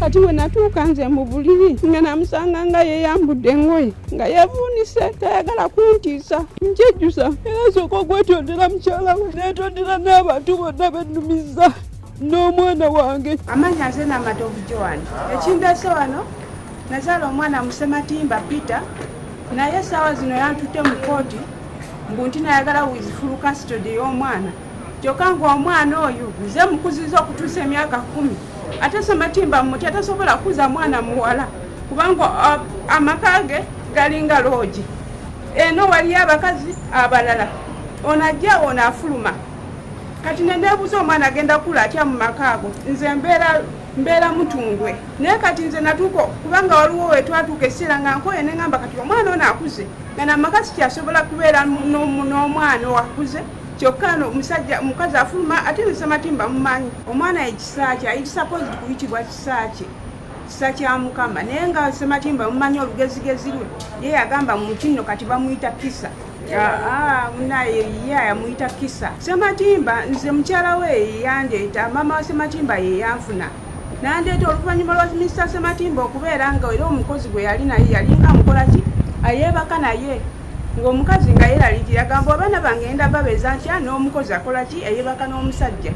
kati we natuuka nze mu buliri nga namusanga nga yeeyambudde engoye nga yeevuunise tayagala kuntiisa nkyejjusa era sooka okwetondera mukyala we neetondera n'abantu bonna bennumiza n'omwana wange. Amanya nze n'amatovu Joan. Ekindeese wano nazaala omwana mu Sematimba Peter naye essaawa zino yantutte mu kooti mbu nti nayagala wizifulu custody y'omwana kyokka ng'omwana oyo nze mukuziza okutuusa emyaka 10 ate Sematimba muti atasobola kuza mwana muwala kubanga amaka ge galinga loogi eno waliyo abakazi abalala ono ajja ono afuluma kati neneebuuza omwana agenda kula atya mu maka ago nze mbeera mutungwe naye kati nze natuuka kubanga waliwo wetwatuuka essira nga nkoye neŋŋamba kati omwana ono akuze nga namaka sikyasobola kubeera n'omwana owakuze kyokka mukazi afuluma ate ne Sematimba mumanyi omwana ekisaaki ayitisa pozi kuyitibwa kisaaki kisa kya mukama naye nga Sematimba mumanyi olugezigezi lwe ye yagamba mu kino kati bamuyita kisa munaye ye yamuyita kisa. Sematimba nze mukyala we yandeeta mama wa Sematimba ye yanfuna nandeeta oluvannyuma lwa Mr. Sematimba okubeera nga era omukozi gwe yali naye yalinga mukola ki ayeebaka naye ng'omukazi nga yeeraliikira agamba abaana bange enda babeeza ntya n'omukozi akola ki eyeebaka n'omusajja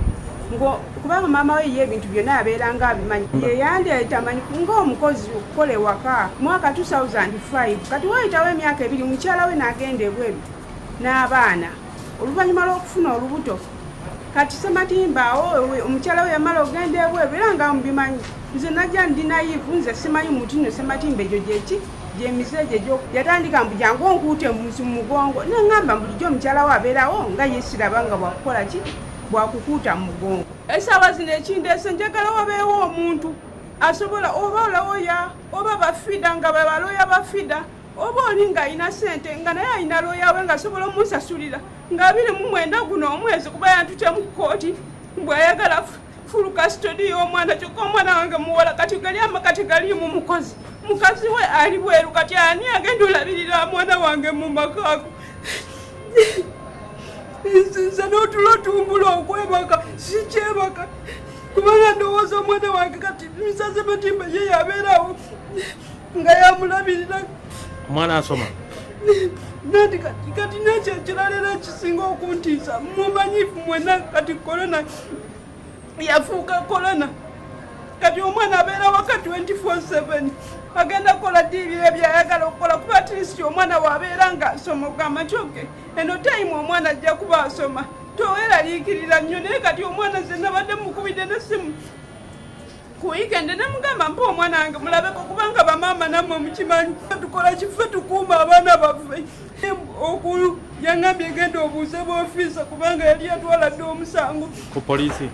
kubanga maama we ye ebintu byonna yabeeranga abimanyi ye yandeeta manyi ng'omukozi okukola ewaka mwaka 2005 kati wayitawo emyaka 2 mukyala we n'agenda ebweru n'abaana oluvannyuma lw'okufuna olubuto kati Sematimba omukyala we yamala ogenda ebweru era nga mubimanyi nze najja ndi nayivu nze simanyi muti no Sematimba egyo gyeki gyemizeje gyo yatandika mbu jangu onkuute mu Mumugongo neŋŋamba bulijjo omukyala we abeerawo nga yesiraba nga bwakukola ki bwakukuuta mu mugongo. Essaawa zino ekindeese njagala wabeewo omuntu asobola oba olawoya oba bafida nga baloya bafida oba oli nga alina ssente nga naye alina looya we nga asobola omunsasulira nga 29 guno omwezi kuba yantute mu kkooti bw'ayagala fulu custody y'omwana kyokka omwana wange muwala kati gali amakati galimu mukazi we ali bweru kati ani agenda olabirira mwana wange mu makaago nze n'otulo tumbula okwebaka sikyebaka kubanga ndowooza omwana wange kati Mr. Sematimba ye yabeerawo nga yamulabirira omwana asoma nati kati nekyo ekiralero ekisinga okuntiisa mumanyifu mwenna kati korona yafuuka korona kati omwana abeera waka 24/7 agenda kukola diibire byayagala okukola kuba atirisi omwana waabeera nga asoma ogamba kyoke eno tayimu omwana ajja kuba asoma toweraliikirira nnyo naye kati omwana ze nabadde mukubidde n'essimu ku weekend nemugamba mpa omwana wange mulabeko kubanga bamaama nammwe mukimanyi tukola kife tukuuma abaana baffe okulu yaŋambye genda obuuze b'ofiisa kubanga yali yatwala dde omusango ku poliisi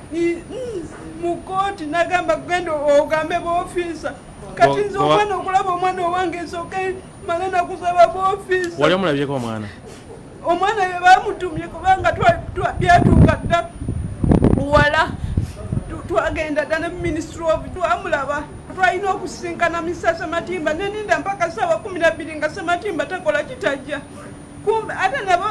mu kooti nagamba genda ogambe b'ofiisa kati nze omwana okulaba omwana owange nsooka male nakusaba b'ofiisa. Wali omulabyeko omwana ye bamutumye kubanga byatuuka dda wala twagenda dda ne ministry of twamulaba twalina okusinkana Mr. Sematimba neninda mpaka ssaawa 12 nga Sematimba takola kitajja kumbe ate nabo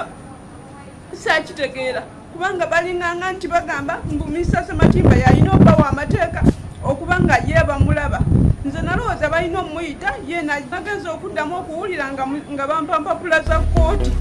saakitegeera kubanga balinganga nti bagamba mbu Mr. Sematimba yalina obba w'amateeka okubanga ye bamulaba nze nalowooza balina omuyita ye nagenza okuddamu okuwulira nga bampampapula za kkooti.